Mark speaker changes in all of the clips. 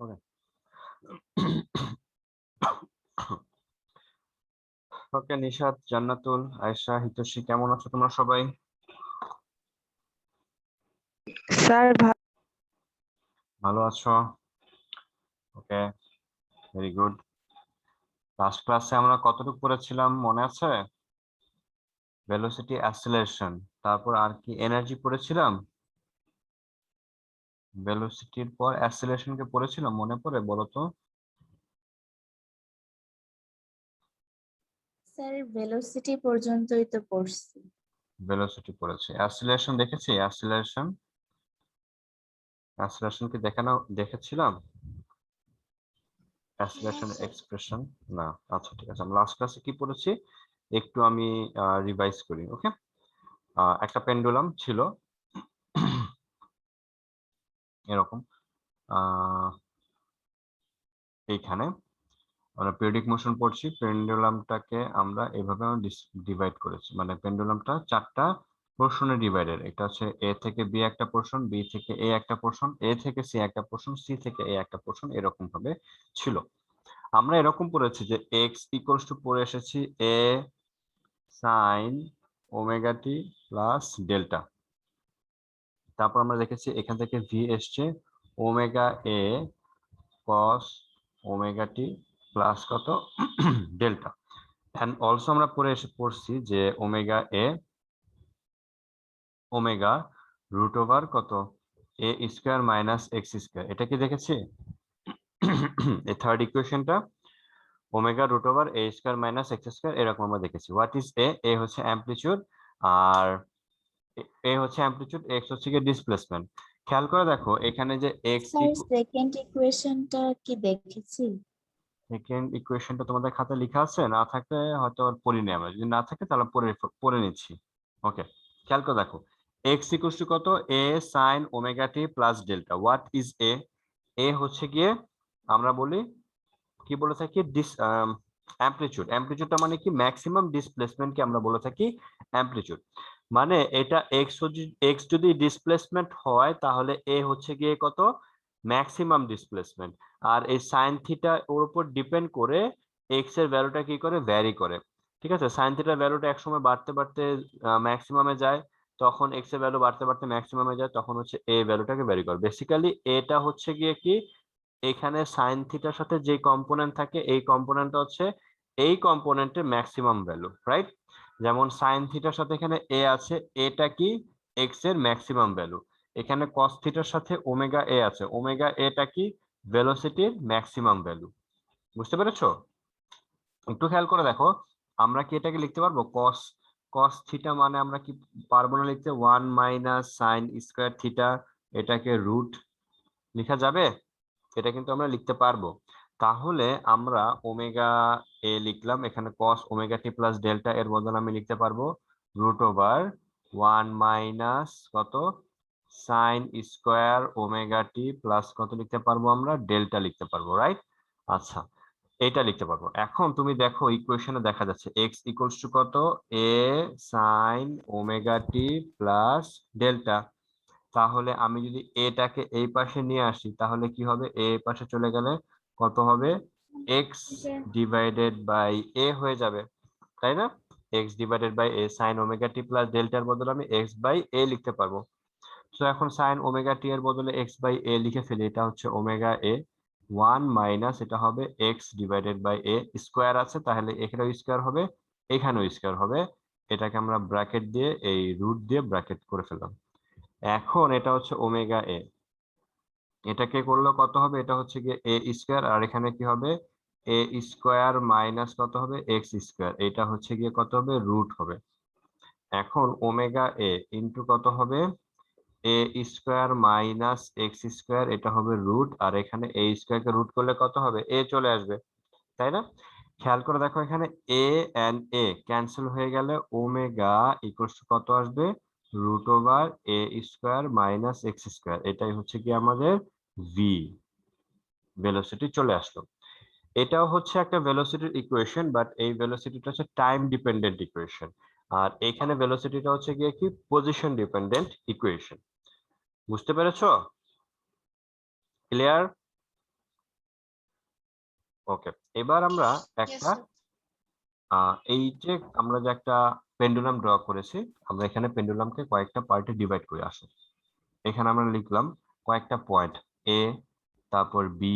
Speaker 1: ওকে ওকে নিশাত, জান্নাতুল, আয়েশা, হিতোষী, কেমন আছো তোমরা সবাই?
Speaker 2: স্যার
Speaker 1: ভালো আছো? ওকে, ভেরি গুড। লাস্ট ক্লাসে আমরা কতটুকু পড়েছিলাম মনে আছে? ভেলোসিটি, অ্যাসিলারেশন, তারপর আর কি এনার্জি পড়েছিলাম। ভেলোসিটির পর অ্যাসিলারেশনকে পড়েছিলাম, মনে পড়ে বলো তো?
Speaker 3: স্যার ভেলোসিটি পর্যন্তই তো পড়ছি।
Speaker 1: ভেলোসিটি পড়েছি, অ্যাসিলারেশন দেখেছি। অ্যাসিলারেশন অ্যাসিলারেশন কি দেখেছিলাম? অ্যাসিলারেশন এক্সপ্রেশন না। আচ্ছা ঠিক আছে, আমরা লাস্ট ক্লাসে কি পড়েছি একটু আমি রিভাইজ করি। ওকে, একটা পেন্ডুলাম ছিল এরকম, এইখানে আমরা পিরিয়ডিক মোশন পড়ছি। পেন্ডুলামটাকে আমরা এভাবে ডিভাইড করেছি, মানে পেন্ডুলামটা চারটা পোর্শনে ডিভাইডেড। এটা হচ্ছে এ থেকে বি একটা পোর্শন, বি থেকে এ একটা পোর্শন, এ থেকে সি একটা পোর্শন, সি থেকে এ একটা পোর্শন, এরকম ভাবে ছিল। আমরা এরকম পড়েছি যে এক্স ইকুয়ালস টু পড়ে এসেছি এ সাইন ওমেগা টি প্লাস ডেল্টা। তারপর আমরা দেখেছি এখান থেকে ভি এসছে ওমেগা এ কস ওমেগা টি প্লাস কত ডেল্টা। এন্ড অলসো আমরা পড়ছি যে ওমেগা রুট ওভার কত এ স্কোয়ার মাইনাস এক্স স্কোয়ার। এটা কি দেখেছি? এই third ইকুয়েশনটা omega root over a square minus x square, এরকম আমরা দেখেছি। What is A? এ হচ্ছে অ্যামপ্লিটিউড, আর এ হচ্ছে অ্যামপ্লিটিউড, এক্স হচ্ছে কি ডিসপ্লেসমেন্ট। খেয়াল করে দেখো এখানে যে এক্স
Speaker 3: স্যার সেকেন্ড ইকুয়েশনটা কি দেখেছি?
Speaker 1: সেকেন্ড ইকুয়েশনটা তোমাদের খাতায় লেখা আছে, না থাকলে হয়তো আর পড়িনি আমরা, যদি না থাকে তাহলে পড়ে নিচ্ছি। ওকে, খেয়াল করে দেখো এক্স ইকুয়ালস টু কত A sine omega T plus delta. What is A? A হচ্ছে গিয়ে আমরা বলি কি বলে থাকি অ্যামপ্লিটিউড। অ্যামপ্লিটিউডটা মানে কি ম্যাক্সিমাম ডিসপ্লেসমেন্টকে আমরা বলে থাকি অ্যামপ্লিটিউড। মানে এটা এক্স যদি ডিসপ্লেসমেন্ট হয় তাহলে এ হচ্ছে গিয়ে কত ম্যাক্সিমাম ডিসপ্লেসমেন্ট। আর এই সাইন থিটা ওর উপর ডিপেন্ড করে এক্স এর ভ্যালুটা কি করে ভ্যারি করে। ঠিক আছে, সাইন থিটার ভ্যালুটা একসময় বাড়তে বাড়তে ম্যাক্সিমামে যায়, তখন এক্স এর ভ্যালু বাড়তে বাড়তে ম্যাক্সিমামে যায়, তখন হচ্ছে এ ভ্যালুটাকে ভ্যারি করে। বেসিক্যালি এটা হচ্ছে গিয়ে কি এখানে সাইন থিটার সাথে যে কম্পোনেন্ট থাকে এই কম্পোনেন্টটা হচ্ছে এই কম্পোনেন্টের ম্যাক্সিমাম ভ্যালু, রাইট? যেমন সাইন থিটার সাথে এখানে এ আছে, এটা কি এক্স এর ম্যাক্সিমাম ভ্যালু। এখানে কস থিটার সাথে ওমেগা এ আছে, ওমেগা এটা কি ভেলোসিটির ম্যাক্সিমাম ভ্যালু। বুঝতে পেরেছো? একটু খেয়াল করে দেখো আমরা কি এটাকে লিখতে পারবো কস কস থিটা, মানে আমরা কি পারবো না লিখতে 1 মাইনাস সাইন স্কোয়ার থিটা, এটাকে রুট লেখা যাবে? এটা কিন্তু আমরা লিখতে পারবো। তাহলে আমরা ওমেগা এ লিখলাম, এখানে কস ওমেগা টি প্লাস ডেল্টা, এর বদলে আমি লিখতে পারবো রুট ওভার 1 মাইনাস কত sine square omega t plus কত লিখতে পারবো আমরা ডেল্টা লিখতে পারবো, রাইট? আচ্ছা, এটা লিখতে পারবো। এখন তুমি দেখো ইকুয়েশনে দেখা যাচ্ছে এক্স ইকুয়ালস টু কত A sine omega T plus delta. তাহলে আমি যদি এটাকে এই পাশে নিয়ে আসি তাহলে কি হবে, এ পাশে চলে গেলে কত হবে এক্স ডিভাইডেড বাই এ হয়ে যাবে, তাই না? X divided by A sine omega T plus ডেল্টার বদলে আমি এক্স বাই এ লিখতে পারবো। তো এখন সাইন ওমেগা টি এর বদলে এক্স বাই এ লিখে ফেলি, এটা হচ্ছে ওমেগা এ 1 মাইনাস এটা হবে X divided by A, square আছে তাহলে এখানেও স্কোয়ার হবে এখানেও স্কোয়ার হবে। এটাকে আমরা ব্র্যাকেট দিয়ে এই রুট দিয়ে ব্র্যাকেট করে ফেললাম। এখন এটা হচ্ছে ওমেগা এ, এটাকে করলে কত হবে, এটা হচ্ছে গিয়ে এ স্কোয়ার, আর এখানে কি হবে এ স্কোয়ার মাইনাস কত হবে এক্স স্কোয়ার, এটা হচ্ছে গিয়ে কত হবে রুট হবে। এখন ওমেগা এ ইন্টু কত হবে এ স্কোয়ার মাইনাস এক্স স্কোয়ার, এটা হবে রুট, আর এখানে এ স্কোয়ার কে রুট করলে কত হবে এ চলে আসবে, তাই না? খেয়াল করে দেখো এখানে এ এন্ড এ ক্যান্সেল হয়ে গেলে ওমেগা ইকুয়ালস টু কত আসবে root over a square minus x square, এটাই হচ্ছে কি আমাদের ভি ভেলোসিটি চলে আসলো। এটাও হচ্ছে একটা ভেলোসিটির ইকুয়েশন, বাট এই ভেলোসিটিটা হচ্ছে টাইম ডিপেন্ডেন্ট ইকুয়েশন, আর এখানে ভেলোসিটিটা হচ্ছে গিয়ে কি পজিশন ডিপেন্ডেন্ট ইকুয়েশন। বুঝতে পেরেছো? ক্লিয়ার? ওকে, এবার আমরা একটা এই যে আমরা যে একটা পেন্ডুলাম ড্র করেছি, আমরা এখানে পেন্ডুলামকে কয়েকটা পার্টে ডিভাইড করে আসি। এখানে আমরা লিখলাম কয়েকটা পয়েন্ট, এ, তারপর বি,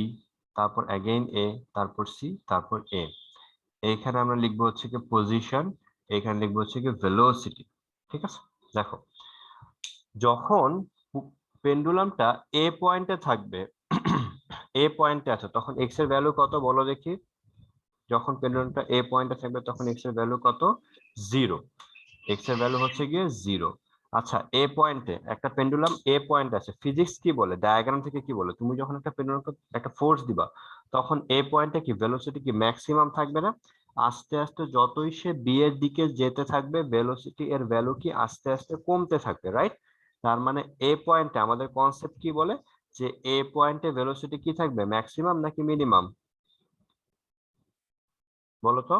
Speaker 1: তারপর অ্যাগেইন এ, তারপর সি, তারপর এ। এইখানে আমরা লিখবো হচ্ছে কি পজিশন, এখানে লিখবো হচ্ছে কি ভেলোসিটি। ঠিক আছে, দেখো যখন পেন্ডুলামটা এ পয়েন্টে থাকবে, এ পয়েন্টে আছে, তখন এক্স এর ভ্যালু কত বলো দেখি। যখন পেন্ডুলামটা এ পয়েন্টে থাকবে তখন এক্স এর ভ্যালু কত? 0। এক্স এর ভ্যালু হচ্ছে গিয়ে 0। আচ্ছা, এ পয়েন্টে একটা পেন্ডুলাম এ পয়েন্ট আছে, ফিজিক্স কি বলে, ডায়াগ্রাম থেকে কি বলে, তুমি যখন একটা পেন্ডুলামকে একটা ফোর্স দিবা তখন এ পয়েন্টে কি ভেলোসিটি কি ম্যাক্সিমাম থাকবে না? আস্তে আস্তে যতই সে বি এর দিকে যেতে থাকবে ভেলোসিটি এর ভ্যালু কি আস্তে আস্তে কমতে থাকবে, রাইট? তার মানে এ পয়েন্টে আমাদের কনসেপ্ট কি বলে যে এ পয়েন্টে ভেলোসিটি কি থাকবে, ম্যাক্সিমাম নাকি মিনিমাম? বলো তো,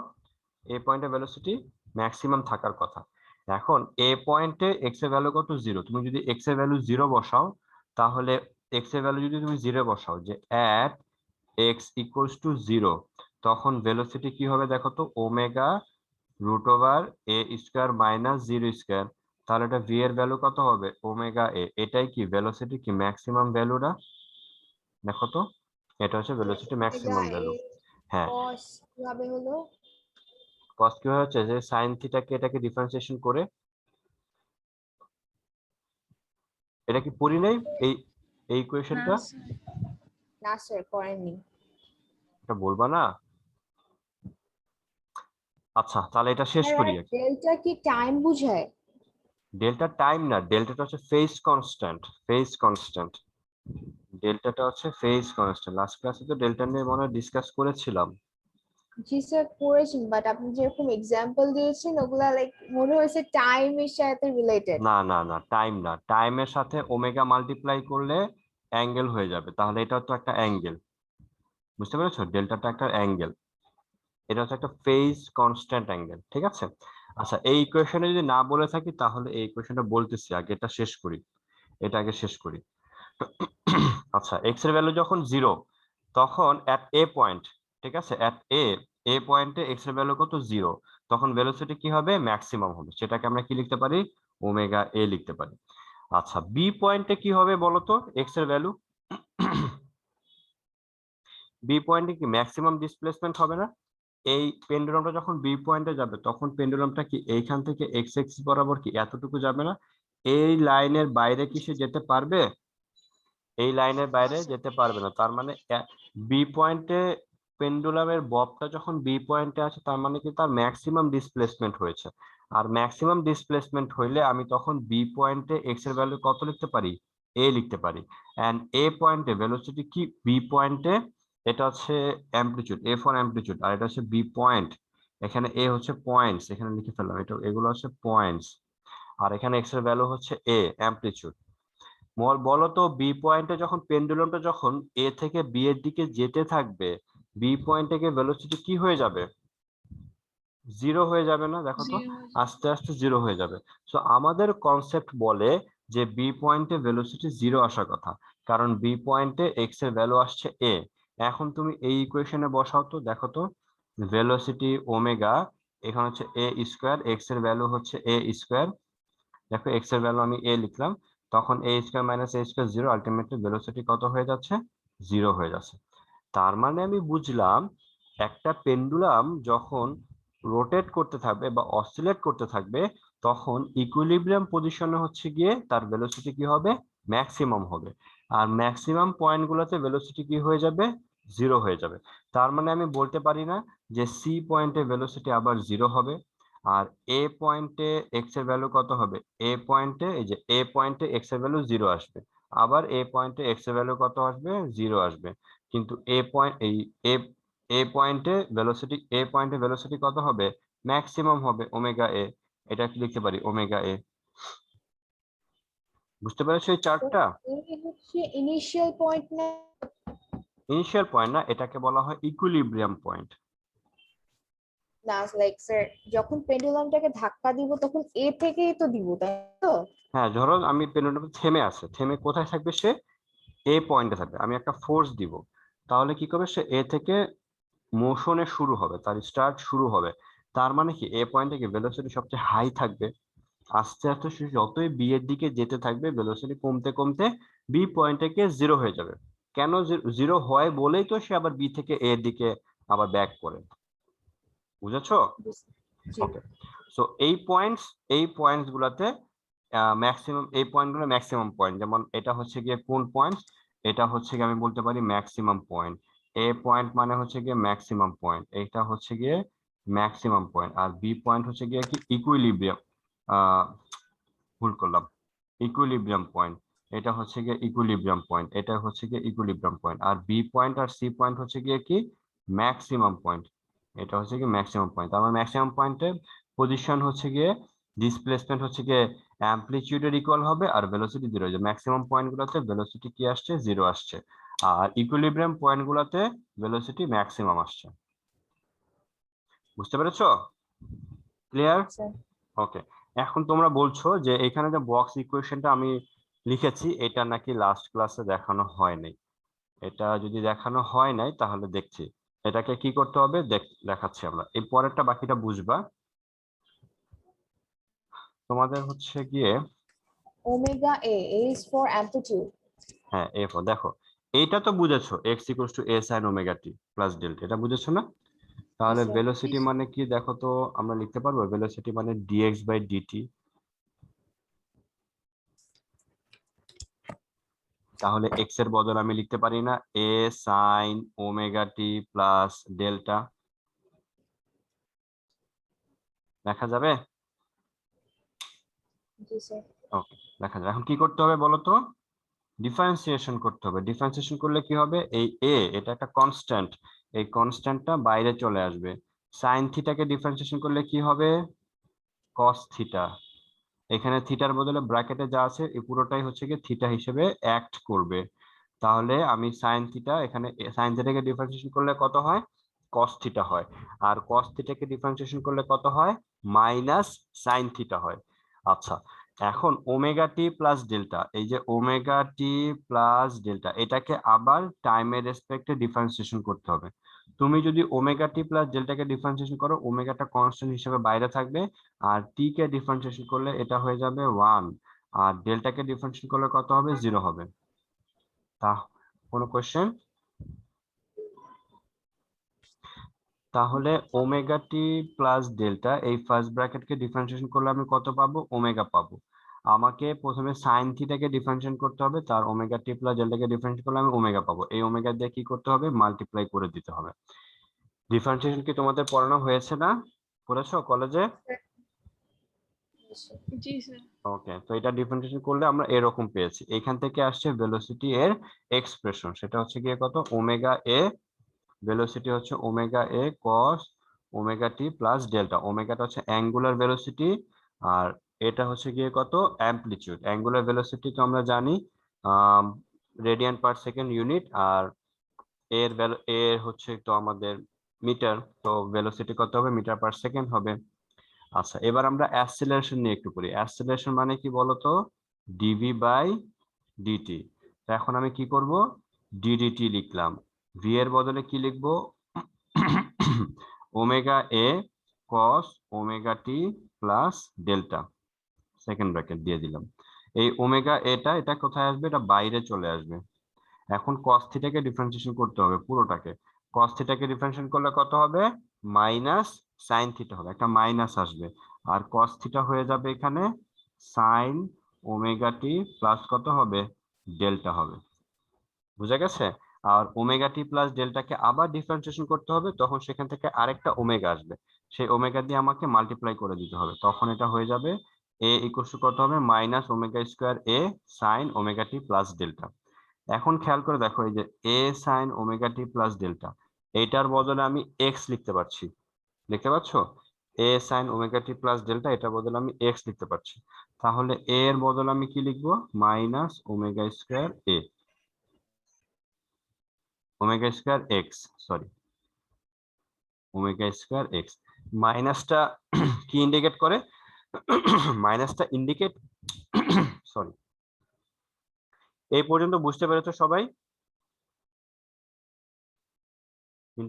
Speaker 1: এ পয়েন্টে ভেলোসিটি ম্যাক্সিমাম থাকার কথা। এখন এ পয়েন্টে এক্স এর ভ্যালু কত? 0। তুমি যদি এক্স এর ভ্যালু 0 বসাও, তাহলে এক্স এর ভ্যালু যদি তুমি 0 বসাও যে এট এক্স ইকুয়ালস টু 0, তখন ভেলোসিটি কি হবে দেখো তো, omega root over a square minus 0 square. তাহলে এটা ভি এর ভ্যালু কত হবে? ওমেগা এ। এটাই কি ভেলোসিটি কি ম্যাক্সিমাম ভ্যালুটা? দেখো তো, এটা হচ্ছে ভেলোসিটি ম্যাক্সিমাম ভ্যালু। হ্যাঁ,
Speaker 4: কস কিভাবে হলো?
Speaker 1: কস কি হচ্ছে যে সাইন থিটাকে এটাকে ডিফারেন্সিয়েশন করে, এটা কি পড়ি নাই এই এই
Speaker 3: না
Speaker 1: ইকুয়েশনটা?
Speaker 3: স্যার,
Speaker 4: না স্যার করেননি।
Speaker 1: এটা বলবা না? আচ্ছা, তাহলে এটা শেষ
Speaker 4: স্যার
Speaker 1: করি।
Speaker 4: ডেল্টা কি টাইম বুঝায়?
Speaker 1: ডেল্টা টাইম না, ডেল্টাটা হচ্ছে ফেজ কনস্ট্যান্ট। ফেজ কনস্ট্যান্ট, ডেল্টাটা হচ্ছে ফেজ কনস্ট্যান্ট। লাস্ট ক্লাসে তো ডেল্টা নিয়ে মনে হয় ডিসকাস করেছিলাম।
Speaker 4: জি স্যার করেছেন, বাট আপনি যেরকম এক্সাম্পল দিয়েছেন ওগুলা লাইক মনে হয়েছে টাইমের সাথে রিলেটেড।
Speaker 1: না না না, টাইম না, টাইমের সাথে ওমেগা মাল্টিপ্লাই করলে অ্যাঙ্গেল হয়ে যাবে, তাহলে এটা তো একটা অ্যাঙ্গেল। বুঝতে পেরেছো, ডেল্টাটা একটা অ্যাঙ্গেল, এটা হচ্ছে একটা ফেজ কনস্ট্যান্ট অ্যাঙ্গেল। ঠিক আছে, আচ্ছা এই ইকুয়েশনে যদি না বলে থাকি তাহলে এই ইকুয়েশনটা বলতেছি, আগে এটা শেষ করি, এটা আগে শেষ করি। আচ্ছা, এক্স এর ভ্যালু যখন 0, তখন এট এ পয়েন্ট, ঠিক আছে, এট এ পয়েন্টে এক্স এর ভ্যালু কত? 0। তখন ভেলোসিটি কি হবে? ম্যাক্সিমাম হবে, সেটাকে আমরা কি লিখতে পারি? ওমেগা এ লিখতে পারি। আচ্ছা, বি পয়েন্টে কি হবে বলো তো এক্স এর ভ্যালু? বি পয়েন্টে কি ম্যাক্সিমাম ডিসপ্লেসমেন্ট হবে না? এই পেন্ডুলামটা যখন বি পয়েন্টে যাবে তখন পেন্ডুলামটা কি এইখান থেকে এক্স এক্স বরাবর কি এতটুকু যাবে না? এই লাইনের বাইরে কি সে যেতে পারবে? এই লাইনের বাইরে যেতে পারবে না। তার মানে বি পয়েন্টে পেন্ডুলামের ববটা যখন বি পয়েন্টে আছে তার মানে কি তার ম্যাক্সিমাম ডিসপ্লেসমেন্ট হয়েছে। আর ম্যাক্সিমাম ডিসপ্লেসমেন্ট হইলে আমি তখন বি পয়েন্টে এক্স এর ভ্যালু কত লিখতে পারি? এ লিখতে পারি। এন্ড এ পয়েন্টে ভেলোসিটি কি বি পয়েন্টে, এটা হচ্ছে অ্যামপ্লিটিউড, এ ফর অ্যামপ্লিটিউড, আর এটা হচ্ছে বি পয়েন্ট। এখানে এ হচ্ছে পয়েন্টস, এখানে লিখে ফেললাম, এটা এগুলো হচ্ছে পয়েন্টস। আর এখানে এক্স এর ভ্যালু হচ্ছে এ, অ্যামপ্লিটিউড। বলো তো, বি পয়েন্টে যখন পেন্ডুলামটা যখন এ থেকে বি এর দিকে যেতে থাকবে, বি পয়েন্টে গিয়ে ভেলোসিটি কি হয়ে যাবে? 0 হয়ে যাবে না? দেখো তো, আস্তে আস্তে 0 হয়ে যাবে। সো আমাদের কনসেপ্ট বলে যে বি পয়েন্টে ভেলোসিটি 0 আসার কথা, কারণ বি পয়েন্টে এক্স এর ভ্যালু আসছে এ। এখন তুমি এই ইকুয়েশনে বসাও তো, দেখো তো, ভেলোসিটি ওমেগা, এখানে হচ্ছে এ স্কোয়ার, এক্স এর ভ্যালু হচ্ছে এ স্কোয়ার। দেখো এক্স এর ভ্যালু আমি এ লিখলাম, তখন এ স্কোয়ার মাইনাস এ স্কোয়ার 0, আলটিমেটলি ভেলোসিটি কত হয়ে যাচ্ছে? 0 হয়ে যাচ্ছে। তার মানে আমি বুঝলাম একটা পেন্ডুলাম যখন রোটেট করতে থাকবে বা অসিলেট করতে থাকবে তখন ইকুইলিব্রিয়াম পজিশনে হচ্ছে গিয়ে তার ভেলোসিটি কি হবে? ম্যাক্সিমাম হবে। আর ম্যাক্সিমাম পয়েন্টগুলোতে ভেলোসিটি কি হয়ে যাবে? 0 হয়ে যাবে। তার মানে আমি বলতে পারি না যে সি পয়েন্টে ভেলোসিটি আবার 0 হবে, আর এ পয়েন্টে এক্স এর ভ্যালু কত হবে? এ পয়েন্টে, এই যে এ পয়েন্টে এক্স এর ভ্যালু 0 আসবে, আবার এ পয়েন্টে এক্স এর ভ্যালু কত আসবে? 0 আসবে। কিন্তু এ পয়েন্ট এই এ এ পয়েন্টে ভেলোসিটি, এ পয়েন্টে ভেলোসিটি কত হবে? ম্যাক্সিমাম হবে ওমেগা এ। এটা কি লিখতে পারি? ওমেগা এ। বুঝতে পেরেছো এই চার্টটা?
Speaker 4: এই হচ্ছে ইনিশিয়াল পয়েন্ট না?
Speaker 1: ইনিশিয়াল পয়েন্ট না, এটাকে বলা হয় ইকুইলিব্রিয়াম পয়েন্ট।
Speaker 4: না লাইক স্যার যখন পেন্ডুলামটাকে ধাক্কা দিব তখন এ থেকেই তো দিব, তাই তো?
Speaker 1: হ্যাঁ, ধরো আমি পেন্ডুলাম থেমে আছে, থেমে কোথায় থাকবে সে? এ পয়েন্টে থাকবে। আমি একটা ফোর্স দিব, তাহলে কি করবে সে? এ থেকে মোশনে শুরু হবে, তার স্টার্ট শুরু হবে, তার মানে কি এ পয়েন্টে কি ভেলোসিটি সবচেয়ে হাই থাকবে, আস্তে আস্তে সে যতই বি এর দিকে যেতে থাকবে ভেলোসিটি কমতে কমতে বি পয়েন্টে গিয়ে জিরো হয়ে যাবে। কেন জিরো হয় বলেই তো সে আবার বি থেকে এ এর দিকে আবার ব্যাক করে। বুঝেছো?
Speaker 4: জি
Speaker 1: ওকে, সো এই পয়েন্টস গুলাতে ম্যাক্সিমাম, এই পয়েন্টগুলো ম্যাক্সিমাম পয়েন্ট, যেমন এটা হচ্ছে গিয়ে কোন পয়েন্ট, এটা হচ্ছে গিয়ে আমি বলতে পারি ম্যাক্সিমাম পয়েন্ট। এ পয়েন্ট মানে হচ্ছে গিয়ে ম্যাক্সিমাম পয়েন্ট, এটা হচ্ছে গিয়ে ম্যাক্সিমাম পয়েন্ট, আর বি পয়েন্ট হচ্ছে গিয়ে কি ইকুইলিব্রিয়াম, ভুল করলাম, ইকুইলিব্রিয়াম পয়েন্ট, এটা হচ্ছে গিয়ে ইকুইলিব্রিয়াম পয়েন্ট, এটা হচ্ছে গিয়ে ইকুইলিব্রিয়াম পয়েন্ট, আর বি পয়েন্ট আর সি পয়েন্ট হচ্ছে গিয়ে কি ম্যাক্সিমাম পয়েন্ট, এটা হচ্ছে কি ম্যাক্সিমাম পয়েন্ট। আমার ম্যাক্সিমাম পয়েন্টে পজিশন হচ্ছে গিয়ে ডিসপ্লেসমেন্ট হচ্ছে গিয়ে অ্যামপ্লিটিউডের ইকুয়াল হবে আর ভেলোসিটি জিরো, যে ম্যাক্সিমাম পয়েন্ট গুলোতে ভেলোসিটি কি আসছে, জিরো আসছে, আর ইকুইলিব্রিয়াম পয়েন্ট গুলোতে ভেলোসিটি ম্যাক্সিমাম আসছে। বুঝতে পেরেছো? ক্লিয়ার?
Speaker 4: স্যার।
Speaker 1: ওকে, এখন তোমরা বলছো যে এখানে যে বক্স ইকুয়েশনটা আমি লিখেছি এটা নাকি লাস্ট ক্লাসে দেখানো হয় নাই। এটা যদি দেখানো হয় নাই তাহলে দেখছি এটাকে কি করতে হবে, দেখাচ্ছি আমরা, এই পরেরটা বাকিটা বুঝবা। তোমাদের হচ্ছে গিয়ে
Speaker 4: omega A is for amplitude.
Speaker 1: হ্যাঁ এরপর দেখো, এইটা তো বুঝেছো, এক্স ইকুয়ালস টু এ সাইন ওমেগা টি প্লাস ডেল্টা, এটা বুঝেছো না? তাহলে
Speaker 4: স্যার।
Speaker 1: ভেলোসিটি মানে কি দেখো তো, আমরা লিখতে পারবো ভেলোসিটি মানে ডিএক্স বাই ডিটি। তাহলে এক্স এর বদলে আমি লিখতে পারি না এ সাইন ওমেগা টি প্লাস ডেল্টা, দেখা যাবে?
Speaker 4: জি স্যার।
Speaker 1: ওকে, দেখা যাবে। এখন কি করতে হবে বলো তো, ডিফারেন্সিয়েশন করতে হবে। ডিফারেন্সিয়েশন করলে কি হবে, এই এ এটা একটা কনস্ট্যান্ট, এই কনস্ট্যান্টটা বাইরে চলে আসবে। সাইন থিটাকে ডিফারেন্সিয়েশন করলে কি হবে, কস থিটা, এখানে থিটার বদলে ব্র্যাকেটে যা আছে এই পুরোটাই হচ্ছে কি থিটা হিসেবে অ্যাক্ট করবে। তাহলে আমি সাইন থিটা, এখানে সাইন থিটাকে ডিফারেন্সিয়েশন করলে কত হয়, কস থিটা হয়, আর কস থিটাকে ডিফারেন্সিয়েশন করলে কত হয়, মাইনাস সাইন থিটা হয়। আচ্ছা, এখন ওমেগা টি প্লাস ডেল্টা, এই যে ওমেগা টি প্লাস ডেল্টা এটাকে আবার টাইমের রেসপেক্টে ডিফারেন্সিয়েশন করতে হবে। তুমি যদি ওমেগা টি প্লাস ডেল্টাকে ডিফারেন্সিয়েশন করো, ওমেগাটা কনস্ট্যান্ট হিসেবে বাইরে থাকবে, আর টি কে ডিফারেন্সিয়েশন করলে এটা হয়ে যাবে 1, আর ডেল্টাকে ডিফারেন্সিয়েশন করলে কত হবে, 0 হবে। তা কোনো কোশ্চেন? তাহলে ওমেগা টি প্লাস ডেল্টা এই ফার্স্ট ব্র্যাকেটকে ডিফারেন্সিয়েশন করলে আমি কত পাবো, ওমেগা পাবো। আমাকে প্রথমে সাইন থিটাকে ডিফারেন্সিয়েট করতে হবে, তার ওমেগা টি প্লাস ডেল্টাকে ডিফারেন্সিয়েট করলে আমি ওমেগা পাবো, এই ওমেগা দিয়ে কি করতে হবে, মাল্টিপ্লাই করে দিতে হবে। ডিফারেন্সিয়েশন কি তোমাদের পড়ানো হয়েছে না, করেছো কলেজে?
Speaker 2: জি স্যার।
Speaker 1: ওকে, তো এটা ডিফারেন্সিয়েশন করলে আমরা এরকম পেয়েছি, এখান থেকে আসছে ভেলোসিটি এর এক্সপ্রেশন, সেটা হচ্ছে গিয়ে কত, ওমেগা এ, ভেলোসিটি হচ্ছে ওমেগা এ কস ওমেগা টি প্লাস ডেল্টা, ওমেগাটা হচ্ছে অ্যাঙ্গুলার ভেলোসিটি, আর এটা হচ্ছে গিয়ে কত, অ্যামপ্লিটিউড। অ্যাঙ্গুলার ভেলোসিটি তো আমরা জানি রেডিয়ান পার সেকেন্ড ইউনিট, আর এর হচ্ছে তো আমাদের মিটার, তো ভেলোসিটি কত হবে, মিটার পার সেকেন্ড হবে। আচ্ছা, এবার আমরা অ্যাক্সিলারেশন নিয়ে একটু করি। অ্যাক্সিলারেশন মানে কি বলতো, ডিভি বাই ডিটি। এখন আমি কি করব, ডিডিটি লিখলাম, ভি এর বদলে কি লিখবো, ওমেগা এ কস omega t plus delta, second bracket দিয়ে দিলাম। এই ওমেগা এটা কোথায় আসবে, এটা বাইরে চলে আসবে। এখন কস থিটাকে ডিফারেন্সিয়েশন করতে হবে পুরোটাকে, কস থিটাকে ডিফারেন্সিয়েশন করলে কত হবে, মাইনাস সাইন থিটা হবে, একটা মাইনাস আসবে, আর কস থিটা হয়ে যাবে এখানে সাইন ওমেগা টি প্লাস কত হবে, ডেল্টা হবে। বুঝা গেছে? আর ওমেগা টি প্লাস ডেল্টাকে আবার ডিফারেন্সিয়েশন করতে হবে, তখন সেখান থেকে আরেকটা ওমেগা আসবে, সেই ওমেগা দিয়ে আমাকে মাল্টিপ্লাই করে দিতে হবে, তখন এটা হয়ে যাবে এ ইকুয়ালস টু কত হবে, মাইনাস ওমেগা স্কোয়ার এ সাইন ওমেগা টি প্লাস ডেল্টা। এখন খেয়াল করে দেখো, এই যে এ সাইন ওমেগা টি প্লাস ডেল্টা, এটার বদলে আমি এক্স লিখতে পারছি, দেখতে পাচ্ছ, এ সাইন ওমেগা টি প্লাস ডেল্টা এটার বদলে আমি এক্স লিখতে পারছি। তাহলে এ এর বদলে আমি কি লিখবো, minus omega square A, omega square x, sorry, omega square x. মাইনাসটা কি ইন্ডিকেট করে, মাইনাসটা ইন্ডিকেট, সরি, এই পর্যন্ত বুঝতে পেরেছো সবাই?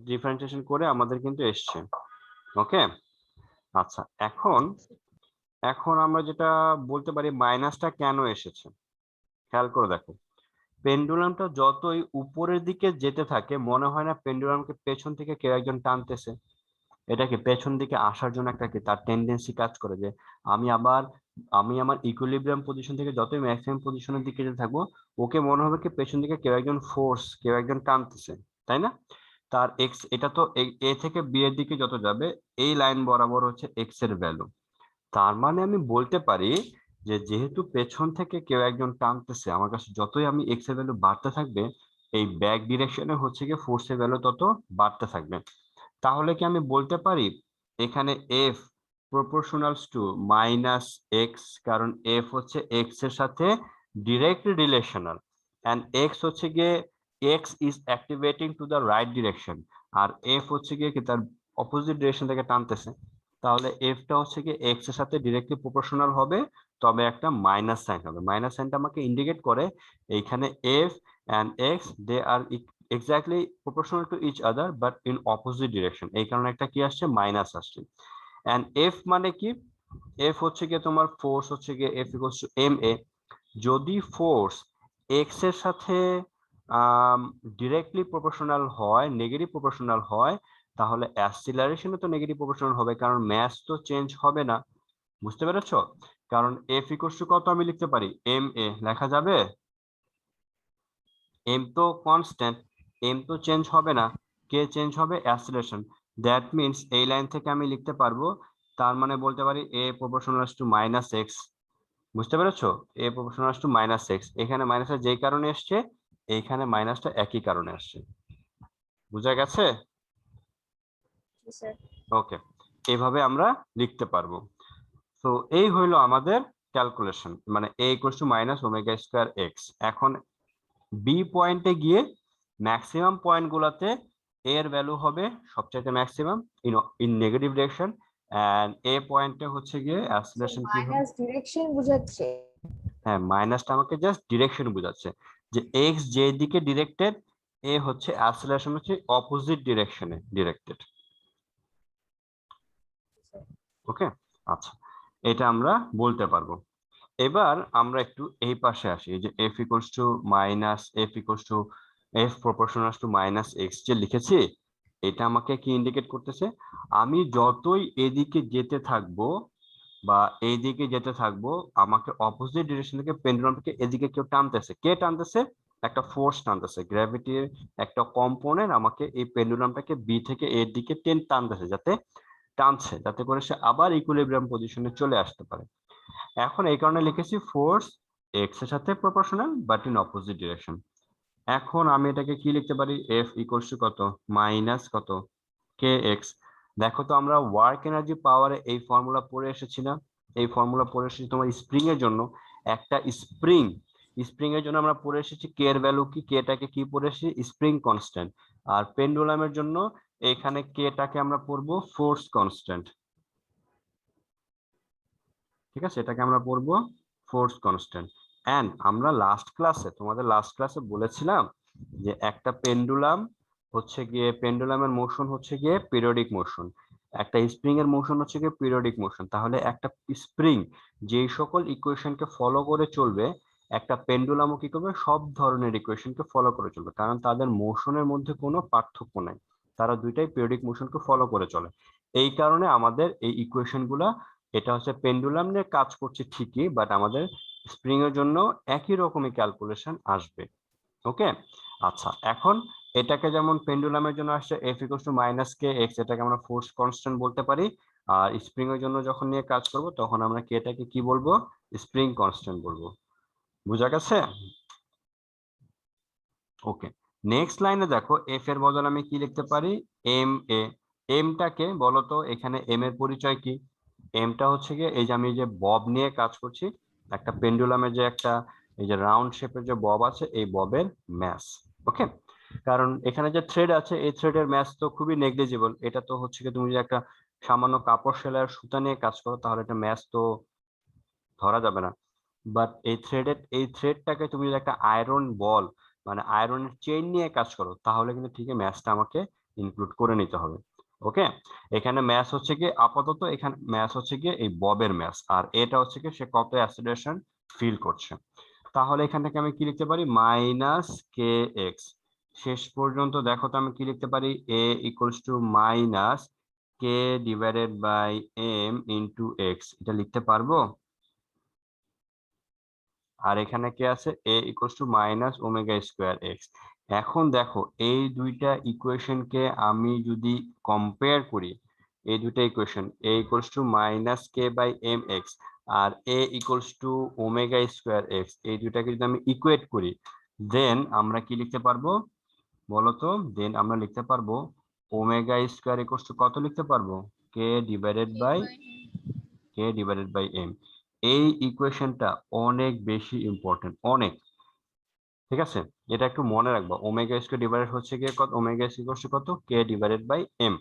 Speaker 1: ডিফারেন্সিয়েশন করে আমাদের কিন্তু এসছে। ওকে, আচ্ছা এখন এখন আমরা যেটা বলতে পারি মাইনাসটা কেন এসেছে, খেয়াল করে দেখো। পেন্ডুলামটা যতই উপরের দিকে যেতে থাকে মনে হয় না পেন্ডুলামকে পেছন থেকে কেউ একজন টানতেছে। এটাকে পেছন দিকে আসার জন্য একটা কি তার টেন্ডেন্সি কাজ করে যে আমি আমার ইকুইলিব্রিয়াম পজিশন থেকে যতই ম্যাক্সিমাম পজিশনের দিকে যেতে থাকবো, ওকে মনে হবে কি পেছন দিকে কেউ একজন কেউ একজন টানতেছে, তাই না? তার এক্স, এটা তো এ থেকে বি এর দিকে যত যাবে এই লাইন বরাবর হচ্ছে এক্স এর ভ্যালু। তার মানে আমি বলতে পারি যে যেহেতু পেছন থেকে কেউ একজন টানতেছে, আমার কাছে যতই আমি এক্স এর ভ্যালু বাড়তে থাকবে, এই ব্যাক ডিরেকশনে হচ্ছে গিয়ে ফোর্সের ভ্যালু তত বাড়তে থাকবে। তাহলে কি আমি বলতে পারি এখানে F proportionals to minus X, কারণ এফ হচ্ছে এক্স এর সাথে ডিরেক্ট রিলেশনাল, এন্ড এক্স হচ্ছে গিয়ে X is activating to the right direction, আর এফ হচ্ছে গিয়ে কি তার অপোজিট ডিরেকশন থেকে টানতেছে। তাহলে এফটা হচ্ছে গিয়ে এক্স এর সাথে ডিরেক্টলি প্রপোর্শনাল হবে, তবে একটা মাইনাস সাইন হবে। মাইনাস সাইনটা আমাকে ইন্ডিকেট করে এইখানে F and x they are exactly proportional to each other but in opposite direction, এই কারণে একটা কি আসছে মাইনাস আসছে। and f মানে কি, f হচ্ছে গিয়ে তোমার ফোর্স হচ্ছে গিয়ে f equals to ma। যদি ফোর্স x এর সাথে ডিরেক্টলি প্রপোর্শনাল হয়, নেগেটিভ প্রপোর্শনাল হয়, তাহলে অ্যাক্সিলারেশনে তো নেগেটিভ প্রপোর্শনাল হবে, কারণ ম্যাস তো চেঞ্জ হবে না। বুঝতে পেরেছো? কারণ f equals to কত আমি লিখতে পারি ma লেখা যাবে, এম তো কনস্ট্যান্ট, এম তো চেঞ্জ হবে না, কে চেঞ্জ হবে অ্যাক্সিলারেশন। দ্যাট মিন্স এই লাইন থেকে আমি লিখতে পারবো, তার মানে বলতে পারি এ প্রপোর্শনাল টু মাইনাস এক্স। বুঝতে পেরেছো? এ প্রপোর্শনাল টু মাইনাস এক্স, এখানে মাইনাসটা যেই কারণে এসছে এইখানে মাইনাসটা একই কারণে আসছে। বুঝা গেছে?
Speaker 3: স্যার।
Speaker 1: ওকে, এইভাবে আমরা লিখতে পারবো। তো এই হইলো আমাদের ক্যালকুলেশন, মানে a equals to minus omega square x. এখন বি পয়েন্টে গিয়ে ম্যাক্সিমাম পয়েন্ট গুলাতে এর ভ্যালু হবে সবচাইতে maximum in negative direction, and A পয়েন্টে হচ্ছে গিয়ে অ্যাক্সিলারেশন কি হবে,
Speaker 4: মাইনাস ডিরেকশন বুঝাচ্ছে।
Speaker 1: হ্যাঁ মাইনাসটা আমাকে জাস্ট ডিরেকশন বোঝাচ্ছে যে এক্স যে দিকে ডিরেক্টেড, এ হচ্ছে অ্যাক্সিলারেশন হচ্ছে অপোজিট ডিরেকশনে ডিরেক্টেড। ওকে, আচ্ছা এটা আমরা বলতে পারবো। এবার আমরা একটু এই পাশে আসি, যে f equals to minus f equals to f proportional to minus x যে লিখেছি, এটা আমাকে কি ইন্ডিকেট করতেছে, আমি যতই এদিকে যেতে থাকবো বা এইদিকে যেতে থাকবো, আমাকে অপোজিট ডিরেকশন থেকে পেন্ডুলামটাকে এদিকে কেউ টানতেছে। কে টানতেছে? একটা ফোর্স টানতেছে, গ্র্যাভিটির একটা কম্পোনেন্ট আমাকে এই পেন্ডুলামটাকে বি থেকে এর দিকে টানতেছে, যাতে করে সে আবার ইকুইলিব্রিয়াম পজিশনে চলে আসতে পারে। এখন এই কারণে লিখেছি ফোর্স এক্স এর সাথে proportional but in opposite direction. এখন আমি এটাকে কি লিখতে পারি, এফ ইকুয়ালস টু কত মাইনাস কত কে এক্স। দেখো তো আমরা ওয়ার্ক এনার্জি পাওয়ারে এই ফর্মুলা পড়ে এসেছি না? এই ফর্মুলা পড়ে এসেছি তোমার স্প্রিং এর জন্য। একটা স্প্রিং এর জন্য আমরা পড়ে এসেছি কে এর ভ্যালু কি, কে টাকে কি পড়ে এসেছি স্প্রিং কনস্ট্যান্ট। আর পেন্ডুলামের জন্য এখানে কে টাকে আমরা পড়বো ফোর্স কনস্ট্যান্ট। ঠিক আছে, এটাকে আমরা পড়বো ফোর্স কনস্ট্যান্ট। এন্ড আমরা তোমাদের লাস্ট ক্লাসে বলেছিলাম যে একটা পেন্ডুলাম হচ্ছে গিয়ে, পেন্ডুলামের মোশন হচ্ছে গিয়ে পিরিয়ডিক মোশন, একটা স্প্রিং এর মোশন হচ্ছে গিয়ে পিরিয়ডিক মোশন। তাহলে একটা স্প্রিং যেই সকল ইকুয়েশনকে ফলো করে চলবে, একটা পেন্ডুলামও কি করবে সব ধরনের ইকুয়েশনকে ফলো করে চলবে, কারণ তাদের মোশনের মধ্যে কোনো পার্থক্য নাই, তারা দুইটাই পিরিয়ডিক মোশনকে ফলো করে চলে। এই কারণে আমাদের এই ইকুয়েশন গুলা, এটা হচ্ছে পেন্ডুলাম নিয়ে কাজ করছে ঠিকই, বাট আমাদের স্প্রিং এর জন্য একই রকমই ক্যালকুলেশন আসবে। ওকে, আচ্ছা এখন এটাকে যেমন পেন্ডুলামের জন্য আসছে F equals to minus K x, এটাকে আমরা ফোর্স কনস্ট্যান্ট বলতে পারি। আর স্প্রিং এর জন্য যখন নিয়ে কাজ করব তখন আমরা কে এটাকে কি বলবো, স্প্রিং কনস্ট্যান্ট বলবো। বুঝা গেছে? ওকে, নেক্সট লাইনে দেখো এফ এর বদলে আমি কি লিখতে পারি এম এ। এমটাকে বলো তো, এখানে এম এর পরিচয় কি? এমটা হচ্ছে গিয়ে এই যে আমি যে বব নিয়ে কাজ করছি, একটা পেন্ডুলামের যে একটা এই যে রাউন্ড শেপের যে বব আছে, এই ববের ম্যাস। ওকে, কারণ এখানে যে থ্রেড আছে এই থ্রেডের ম্যাস তো খুবই নেগলিজিবল। এটা তো হচ্ছে কি তুমি যদি একটা সামান্য কাপড় সেলাইয়ের সুতা নিয়ে কাজ করো তাহলে এটা ম্যাস তো ধরা যাবে না। বাট এই থ্রেডটাকে তুমি যদি একটা আয়রন বল মানে আয়রনের চেইন নিয়ে কাজ করো তাহলে কিন্তু ঠিকই ম্যাচটা আমাকে ইনক্লুড করে নিতে হবে। ওকে, এখানে ম্যাস হচ্ছে কি আপাতত এখানে ম্যাস হচ্ছে কি এই ববের ম্যাস, আর এটা হচ্ছে কি সে কত অ্যাসিলেশন ফিল করছে। তাহলে এখান থেকে আমি কি লিখতে পারি, মাইনাস কে এক্স। শেষ পর্যন্ত দেখো তো আমি কি লিখতে পারি, A equals to minus K divided by m into x, এটা লিখতে পারবো। আর এখানে কি আছে, A equals to minus omega square x. এখন দেখো এই দুইটা ইকুয়েশনকে আমি যদি কম্পেয়ার করি, এই দুইটা equation, A equals to minus K by M X আর A equals to omega square X, এই দুইটাকে যদি আমি ইকুয়েট করি, দেন আমরা কি লিখতে পারবো বলতো, দেন আমরা লিখতে পারবো ওমেগা স্কোয়ার ইকুয়ালস টু কত লিখতে পারবো, কে ডিভাইডেড বাই এম। এই ইকুয়েশনটা অনেক বেশি ইম্পর্টেন্ট, অনেক, ঠিক আছে। এটা একটু মনে রাখবো, ওমেগা স্কয়ার ডিভাইডেড হচ্ছে গিয়ে কত, ওমেগা ইকুয়ালস টু কত, কে ডিভাইডেড বাই এম।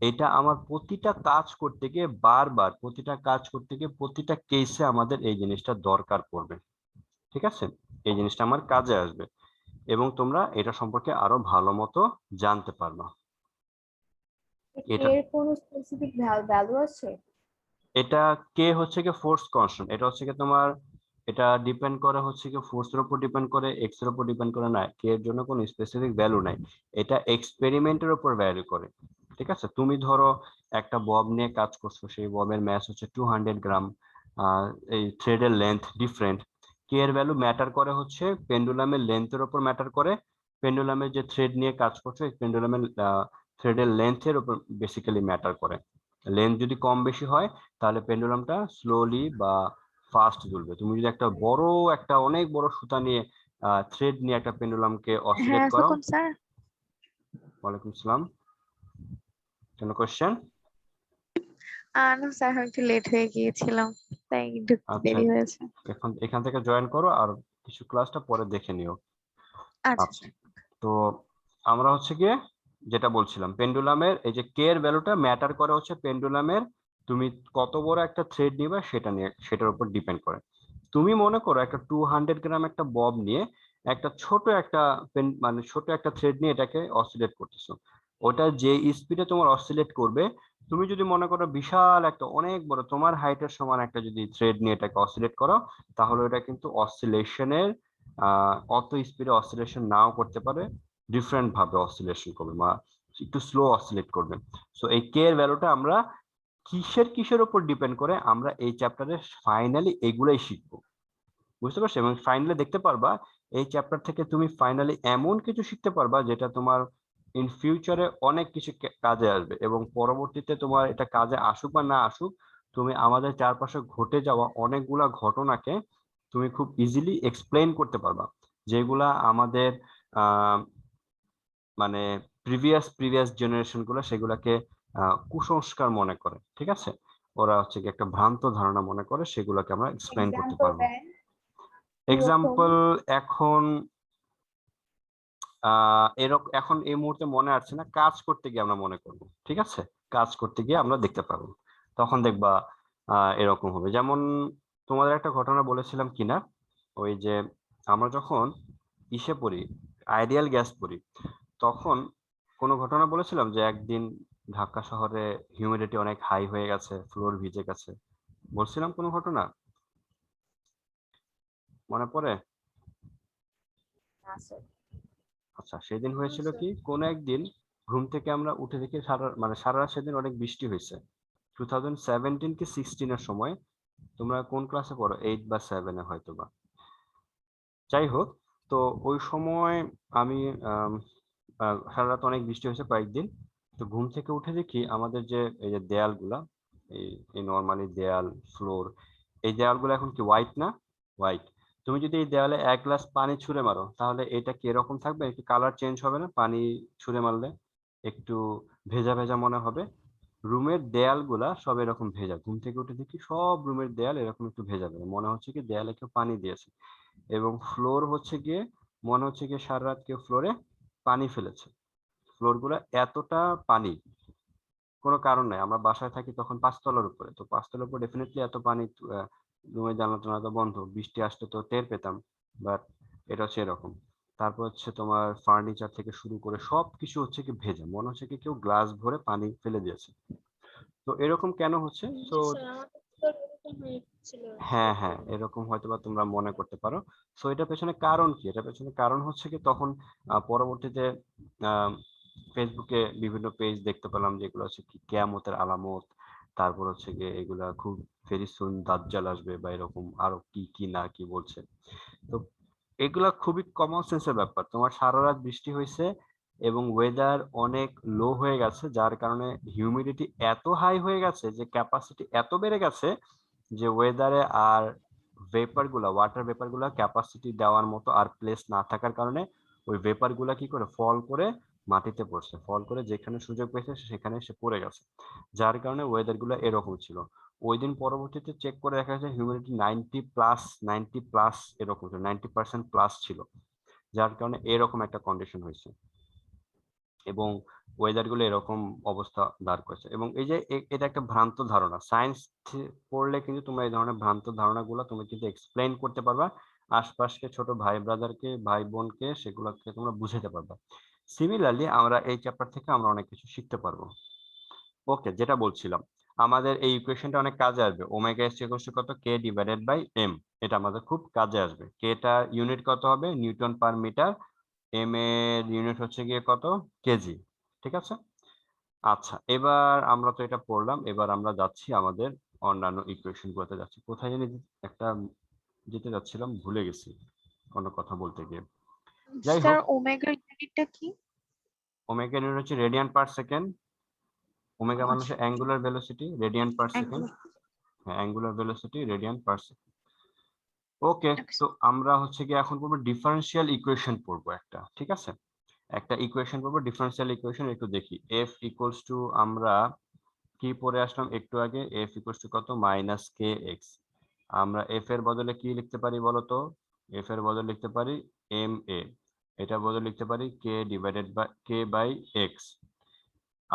Speaker 1: এটা আমার প্রতিটা কাজ করতে গিয়ে বারবার, প্রতিটা কাজ করতে গিয়ে প্রতিটা কেসে আমাদের এই জিনিসটা দরকার পড়বে, ঠিক আছে। এই জিনিসটা আমার কাজে আসবে এবং তোমরা এটা সম্পর্কে আরো ভালো মতো জানতে পারবে। এটা
Speaker 4: এর কোনো স্পেসিফিক ভ্যালু আছে?
Speaker 1: এটা কে হচ্ছে কি ফোর্স কনস্ট্যান্ট, এটা হচ্ছে কি তোমার, এটা ডিপেন্ড করে হচ্ছে কি ফোর্সের উপর ডিপেন্ড করে, এক্স এর উপর ডিপেন্ড করে না, কে এর জন্য কোনো স্পেসিফিক ভ্যালু নাই, এটা এক্সপেরিমেন্টের উপর ভ্যারি করে, ঠিক আছে। তুমি ধরো একটা বব নিয়ে কাজ করছো, সেই ববের ম্যাস হচ্ছে 200 গ্রাম, এই থ্রেডের লেন্থ ডিফারেন্ট, কে এর ভ্যালু ম্যাটার করে হচ্ছে পেন্ডুলামের লেন্থের উপর ম্যাটার করে, পেন্ডুলামের যে থ্রেড নিয়ে কাজ করছো এই পেন্ডুলামের থ্রেডের লেন্থের উপর বেসিক্যালি ম্যাটার করে। লেন্থ যদি কম বেশি হয় তাহলে পেন্ডুলামটা স্লোলি বা ফাস্ট দুলবে। তুমি যদি একটা অনেক বড় সুতা নিয়ে থ্রেড নিয়ে একটা পেন্ডুলামকে অসিলেট
Speaker 2: হ্যাঁ
Speaker 1: করো।
Speaker 2: তখন স্যার।
Speaker 1: ওয়ালাইকুম আসসালাম, কোনো কোশ্চেন?
Speaker 2: না স্যার, আমি একটু লেট হয়ে গিয়েছিলাম, তাই ঢুকতে
Speaker 1: আচ্ছা,
Speaker 2: দেরি হয়েছে।
Speaker 1: এখান থেকে জয়েন করো আর কিছু ক্লাসটা পরে দেখে নিও।
Speaker 2: আচ্ছা
Speaker 1: আচ্ছা, তো আমরা হচ্ছে গিয়ে যেটা বলছিলাম, পেন্ডুলামের এই যে কে এর ভ্যালুটা ম্যাটার করে হচ্ছে পেন্ডুলামের তুমি কত বড় একটা থ্রেড নিবে সেটা নিয়ে, সেটার উপর ডিপেন্ড করে। তুমি মনে করো একটা 200 গ্রাম একটা বব নিয়ে একটা ছোট একটা মানে ছোট একটা থ্রেড নিয়ে এটাকে অসিলেট করতেছো, ওটা যে স্পিডে তোমার অসিলেট করবে, তুমি যদি মনে করো বিশাল একটা অনেক বড় তোমার হাইটের সমান একটা যদি থ্রেড নিয়ে এটাকে অসিলেট করো, তাহলে ওটা কিন্তু অসিলেশনের অত স্পিডে অসিলেশন নাও করতে পারে, ডিফারেন্ট ভাবে অসিলেশন করবে বা একটু স্লো অসিলেট করবে। সো এই কে এর ভ্যালুটা আমরা কিসের উপর ডিপেন্ড করে, আমরা এই চ্যাপ্টারে ফাইনালি এগুলাই শিখবো, বুঝতে পারছো। এবং ফাইনালি দেখতে পারবা এই চ্যাপ্টার থেকে তুমি ফাইনালি এমন কিছু শিখতে পারবা যেটা তোমার ইন ফিউচারে অনেক কিছু কাজে আসবে, এবং পরবর্তীতে তোমার এটা কাজে আসুক বা না আসুক, তুমি আমাদের চারপাশে ঘটে যাওয়া অনেকগুলা ঘটনাকে তুমি খুব ইজিলি এক্সপ্লেইন করতে পারবা, যেগুলা আমাদের আহ মানে প্রিভিয়াস জেনারেশন গুলো সেগুলাকে কুসংস্কার মনে করে, ঠিক আছে। ওরা হচ্ছে কি একটা ভ্রান্ত ধারণা মনে করে, সেগুলোকে আমরা এক্সপ্লেইন করতে
Speaker 4: এক্সাম্পল
Speaker 1: পারবো।
Speaker 4: দেন কিরকম?
Speaker 1: এক্সাম্পল এখন এখন এই মুহূর্তে মনে আসছে না, কাজ করতে গিয়ে আমরা মনে করব, ঠিক আছে। কাজ করতে গিয়ে আমরা দেখতে পারবো, তখন দেখবা এরকম হবে। যেমন তোমাদের একটা ঘটনা বলেছিলাম কিনা, ওই যে আমরা যখন ইসে পড়ি, আইডিয়াল গ্যাস পড়ি, তখন কোনো ঘটনা বলেছিলাম যে একদিন ঢাকা শহরে হিউমিডিটি অনেক হাই হয়ে গেছে, ফ্লোর ভিজে গেছে, বলছিলাম কোনো ঘটনা মনে পড়ে?
Speaker 4: না স্যার।
Speaker 1: আচ্ছা, সেদিন হয়েছিল কি, কোন একদিন ঘুম থেকে আমরা উঠে দেখি সারা রাত সেদিন অনেক বৃষ্টি হয়েছে, 2017 কি 16 সময়। তোমরা কোন ক্লাসে পড়ো, 8 বা 7 হয়তো বা, যাই হোক। তো ওই সময় আমি সারা রাত অনেক বৃষ্টি হয়েছে কয়েকদিন। তো ঘুম থেকে উঠে দেখি আমাদের যে এই যে দেয়ালগুলা, এই নর্মালি দেয়াল ফ্লোর, এই দেয়ালগুলো এখন কি হোয়াইট না, হোয়াইট। তুমি যদি এই দেয়ালে 1 গ্লাস পানি ছুঁড়ে মারো তাহলে এটা কি এরকম থাকবে, একটু কালার চেঞ্জ হবে না? পানি ছুঁড়ে মারলে একটু ভেজা ভেজা মনে হবে। রুমের দেয়ালগুলা সব এরকম ভেজা, ঘুম থেকে উঠে দেখি সব রুমের দেয়াল এরকম একটু ভেজা ভেজা, মনে হচ্ছে কি দেয়ালে কেউ পানি দিয়েছে। এবং ফ্লোর হচ্ছে গিয়ে মনে হচ্ছে গিয়ে সারা রাত কেউ ফ্লোরে পানি ফেলেছে। ফ্লোর গুলা এতটা পানি, কোনো কারণ নাই। আমরা বাসায় থাকি তখন 5 তলার উপরে, তো 5 তলার উপর ডেফিনেটলি এত পানি, রুমের জানলা টানলা তো বন্ধ, বৃষ্টি আসলে তো টের পেতাম, বাট এটা হচ্ছে এরকম। তারপর হচ্ছে তোমার ফার্নিচার থেকে শুরু করে সবকিছু হচ্ছে কি ভেজা, মনে হচ্ছে কি কেউ গ্লাস ভরে পানি ফেলে দিয়েছে। তো এরকম কেন হচ্ছে? তো হ্যাঁ হ্যাঁ, এরকম হয়তোবা তোমরা মনে করতে পারো। সো এটা পেছনে কারণ কি? এটা পেছনে কারণ হচ্ছে কি তখন পরবর্তীতে ফেসবুকে বিভিন্ন পেজ দেখতে পেলাম যেগুলো হচ্ছে কি কিয়ামতের আলামত, তারপর হচ্ছে গিয়ে এগুলা খুব ভেরি সুন দাজ্জাল আসবে বা এরকম আরো কি কি না কি বলছে। তো এগুলা খুবই কমন সেন্সের ব্যাপার। তোমার সারা রাত বৃষ্টি হয়েছে এবং ওয়েদার অনেক লো হয়ে গেছে, যার কারণে হিউমিডিটি এত হাই হয়ে গেছে যে ক্যাপাসিটি এত বেড়ে গেছে যে ওয়েদারে আর ভেপার গুলা, ওয়াটার ভেপার গুলা ক্যাপাসিটি দেওয়ার মতো আর প্লেস না থাকার কারণে ওই ভেপার গুলা কি করে ফল করে মাটিতে পড়ছে, ফল করে যেখানে সুযোগ পেয়েছে সেখানে এসে পড়ে গেছে, যার কারণে ওয়েদার গুলা এরকম ছিল। ওই দিন পরবর্তীতে চেক করে দেখা যাচ্ছে হিউমিডিটি 90+, এরকম ছিল, 90% প্লাস ছিল, যার কারণে এরকম একটা কন্ডিশন হয়েছে এবং ওয়েদার গুলো এরকম অবস্থা দাঁড় করেছে। এবং এই যে এটা একটা ভ্রান্ত ধারণা, সায়েন্স পড়লে কিন্তু তোমরা এই ধরনের ভ্রান্ত ধারণাগুলো তুমি কিন্তু এক্সপ্লেইন করতে পারবা আশপাশকে, ছোট ভাই ব্রাদারকে, ভাই বোনকে, সেগুলোকে তোমরা বুঝাতে পারবা। সিমিলারলি আমরা এই চ্যাপ্টার থেকে আমরা অনেক কিছু শিখতে পারবো। ওকে, যেটা বলছিলাম, আমাদের এই ইকুয়েশনটা অনেক কাজে আসবে। ওমেগা এস ইকুয়ালস টু কত? K divided by M. এটা আমাদের খুব কাজে আসবে। কেটা ইউনিট কত হবে? Newton per metre. এম এর ইউনিট হচ্ছে গিয়ে কত? কেজি। ঠিক আছে। আচ্ছা, এবার আমরা তো এটা পড়লাম, এবার আমরা যাচ্ছি আমাদের অন্যান্য ইকুয়েশন গুলোতে যাচ্ছি। কোথায় জানি একটা যেতে যাচ্ছিলাম, ভুলে গেছি কোনো কথা বলতে গিয়ে। যাই
Speaker 2: স্যার
Speaker 1: হোক,
Speaker 2: ওমেগার ইউনিটটা কি?
Speaker 1: ওমেগা ইউনিট হচ্ছে রেডিয়ান পার সেকেন্ড। ওমেগা মানে
Speaker 2: আচ্ছা,
Speaker 1: হচ্ছে angular velocity, radian per second.
Speaker 2: একদম।
Speaker 1: হ্যাঁ, angular velocity radian per second. Okay,
Speaker 2: Okay,
Speaker 1: তো আমরা হচ্ছে কি এখন পড়বো ডিফারেনশিয়াল ইকুয়েশন পড়বো একটা, ঠিক আছে। একটা ইকুয়েশন পড়বো ডিফারেনশিয়াল ইকুয়েশন, একটু দেখি। এফ ইকুয়ালস টু, আমরা কি পড়ে আসলাম একটু আগে? এফ ইকুয়ালস টু কত? মাইনাস কে এক্স। আমরা এফ এর বদলে কি লিখতে পারি বলো তো? এফ এর বদলে লিখতে পারি এম এ। এটা বদলে লিখতে পারি K divided by K by X.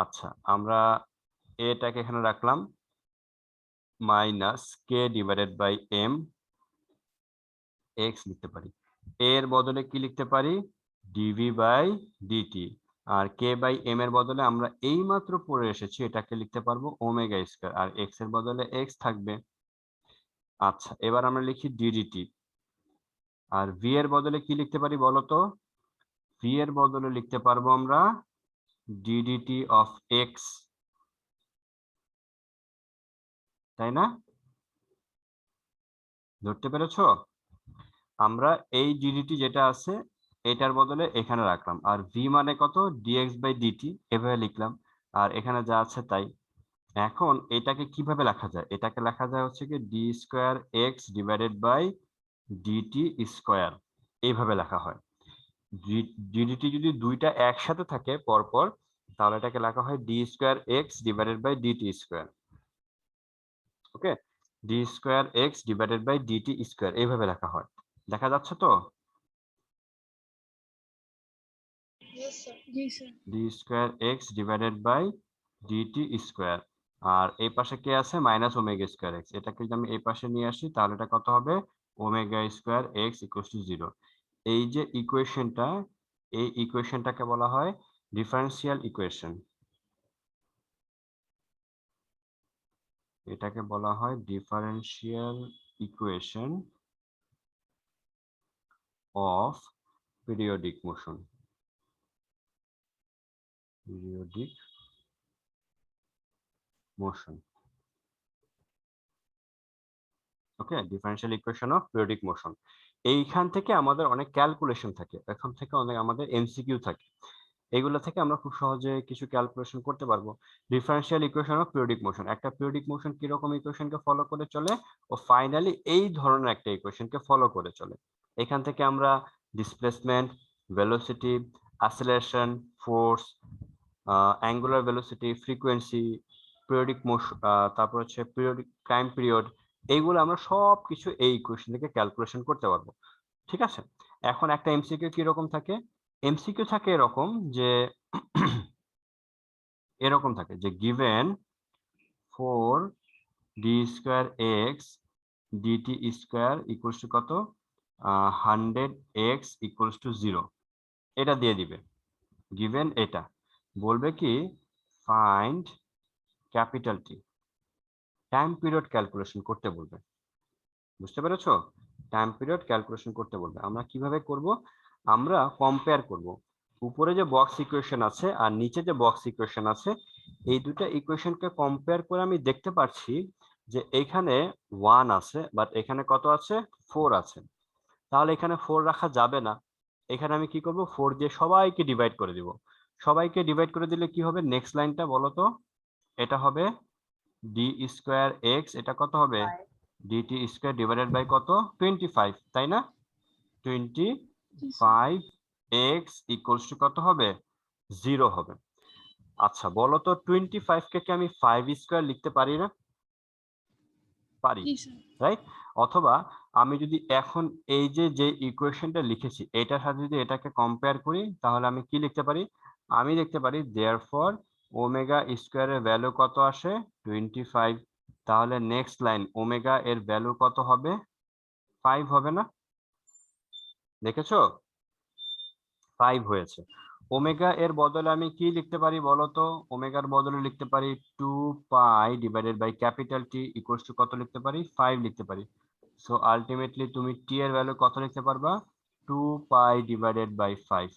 Speaker 1: আচ্ছা, আমরা এটাকে এখানে রাখলাম minus K divided by M X লিখতে পারি। এর বদলে কি লিখতে পারি? D V by D T. আর কে বাই এম এর বদলে আমরা এই মাত্র পড়ে এসেছি, এটাকে লিখতে পারবো ওমেগা স্কয়ার, আর এক্স এর বদলে এক্স থাকবে। আচ্ছা, এবার আমরা লিখি ডিডিটি। আর ভি এর বদলে কি লিখতে পারি বলো তো? ভি এর বদলে লিখতে পারবো আমরা ডিডিটি অফ এক্স, তাই না? ধরতে পেরেছো? আমরা এই ডিডিটি যেটা আছে এটার বদলে এখানে রাখলাম, আর ভি মানে কত? ডিএক্স বাই ডিটি, এভাবে লিখলাম। আর এখানে যা আছে তাই। এখন এটাকে কিভাবে লেখা যায়? এটাকে লেখা যায় হচ্ছে কি D square X divided by DT square, এইভাবে লেখা হয়। ডিডিটি যদি দুইটা একসাথে থাকে পরপর, তাহলে এটাকে লেখা হয় D square X divided by DT square. Okay, D square X divided by DT square, এইভাবে লেখা হয়। দেখা যাচ্ছে তো? D square X divided by DT square. আর এই পাশে কে আছে? Minus omega square X. এটাকে যদি আমি এই পাশে নিয়ে আসি তাহলে এটা কত হবে? Omega square x equals two 0। এই যে ইকুয়েশনটা, এই ইকুয়েশনটাকে বলা হয় ডিফারেনশিয়াল ইকুয়েশন। এটাকে বলা হয় differential equation of periodic motion. Periodic motion. Okay, differential equation of periodic motion. এইখান থেকে আমাদের অনেক ক্যালকুলেশন থাকে, এখান থেকে অনেক আমাদের এমসিকিউ থাকে। এগুলো থেকে আমরা খুব সহজে কিছু ক্যালকুলেশন করতে পারবো। Differential equation of periodic motion, একটা পিরিয়ডিক মোশন কিরকম ইকুয়েশনকে ফলো করে চলে ও ফাইনালি এই ধরনের একটা ইকুয়েশনকে ফলো করে চলে। এখান থেকে আমরা displacement, velocity, acceleration, force, angular velocity, frequency, periodic motion, তারপর হচ্ছে পিরিয়ডিক টাইম পিরিয়ড, এইগুলো আমরা সব কিছু এই ইকুয়েশন থেকে ক্যালকুলেশন করতে পারবো। ঠিক আছে। এখন একটা এমসিকিউ কিরকম থাকে? এমসিকিউ থাকে এরকম যে এরকম থাকে যে given 4 D square X DT square equals to কত? 100 এক্স ইকুয়ালস টু 0। এটা দিয়ে দিবে, গিভেন এটা বলবে কি find capital T, time period calculation করতে বলবে। বুঝতে পেরেছো? টাইম পিরিয়ড ক্যালকুলেশন করতে বলবে। আমরা কিভাবে করব? আমরা কম্পেয়ার করব উপরে যে বক্স ইকুয়েশন আছে আর নিচে যে বক্স ইকুয়েশন আছে, এই দুটো ইকুয়েশনকে কম্পেয়ার করে আমি দেখতে পাচ্ছি যে এখানে 1 আছে বাট এখানে কত আছে, 4 আছে। তাহলে এখানে 4 রাখা যাবে না, এখানে আমি কি করব, 4 দিয়ে সবাইকে ডিভাইড করে দিব। সবাইকে ডিভাইড করে দিলে কি হবে, নেক্সট লাইনটা বলো তো? এটা হবে ডি স্কোয়ার এক্স, এটা কত হবে, ডিটি স্কোয়ার ডিভাইডেড বাই কত, 25, তাই না? 25 এক্স ইকুয়ালস টু কত হবে, 0 হবে। আচ্ছা বলো তো 25 কে কি আমি 5 স্কোয়ার লিখতে পারি না? পারি, রাইট? অথবা আমি যদি এখন এই যে ইকুয়েশনটা লিখেছি এটার সাথে যদি এটাকে কম্পেয়ার করি, তাহলে আমি কি লিখতে পারি? আমি লিখতে পারি দেয়ারফর ওমেগা স্কোয়ারের ভ্যালু কত আসে, 25। তাহলে নেক্সট লাইন ওমেগা এর ভ্যালু কত হবে, 5 হবে না? দেখেছো 5 হয়েছে। ওমেগা এর বদলে আমি কি লিখতে পারি বলো তো? ওমেগার বদলে লিখতে পারি 2 pi divided by capital T equals to কত লিখতে পারি, 5 লিখতে পারি। সো আলটিমেটলি তুমি টি এর ভ্যালু কত লিখতে পারবা, 2 পাই ডিভাইডেড বাই 5।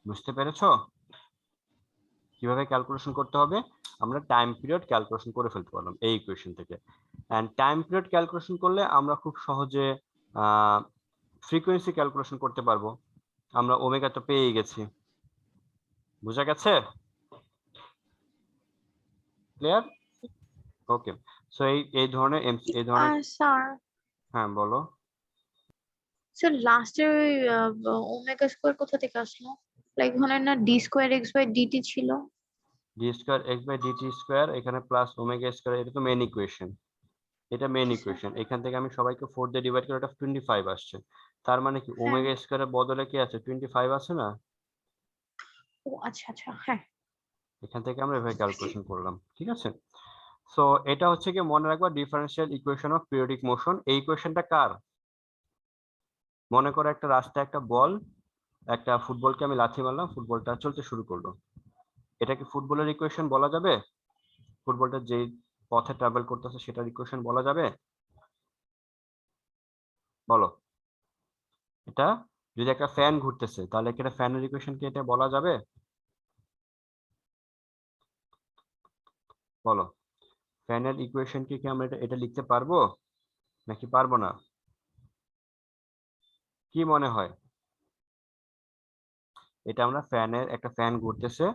Speaker 1: বুঝতে পেরেছো কিভাবে ক্যালকুলেশন করতে হবে? আমরা টাইম পিরিয়ড ক্যালকুলেশন করে ফেলতে পারলাম এই ইকুয়েশন থেকে। এন্ড টাইম পিরিয়ড ক্যালকুলেশন করলে আমরা খুব সহজে ফ্রিকোয়েন্সি ক্যালকুলেশন করতে পারবো। আমরা ওমেগা তো পেয়ে গেছি, বুঝা গেছে? ক্লিয়ার? ওকে, সো এই ধরনের এই ধরনের,
Speaker 2: স্যার,
Speaker 1: হ্যাঁ বলো।
Speaker 2: স্যার লাস্টে ওই ওমেগা স্কোয়ার কোথা থেকে আসলো? লাইক ওখানে না D square X by D T ছিল।
Speaker 1: D square X by DT square, এখানে প্লাস ওমেগা স্কোয়ার, এটা তো মেইন ইকুয়েশন, এটা মেইন ইকুয়েশন। এখান থেকে আমি সবাইকে 4 দিয়ে ডিভাইড করে এটা 25 আসছে। তার মানে কি
Speaker 2: হ্যাঁ।
Speaker 1: ওমেগা স্কোয়ারের বদলে কি আছে, 25 আছে না?
Speaker 2: ও আচ্ছা আচ্ছা, হ্যাঁ।
Speaker 1: এখান থেকে আমরা এভাবে ক্যালকুলেশন করলাম, ঠিক আছে? সো এটা হচ্ছে কি মনে রাখবা differential equation of periodic motion. এই ইকুয়েশনটা কার? মনে করো একটা রাস্তায় একটা বল, একটা ফুটবলকে আমি লাথি মারলাম, ফুটবলটা চলতে শুরু করলো। এটা কি ফুটবলের ইকুয়েশন বলা যাবে? ফুটবলটা যে পথে ট্রাভেল করতেছে সেটার ইকুয়েশন বলা যাবে? বলো। এটা যদি একটা ফ্যান ঘুরতেছে তাহলে কি এটা ফ্যানের ইকুয়েশন কি এটা বলা যাবে? বলো, ফ্যানের ইকুয়েশন কি আমরা এটা লিখতে পারবো নাকি পারবো না? কি মনে হয়? এটা আমরা ফ্যানের, একটা ফ্যান ঘুরতেছে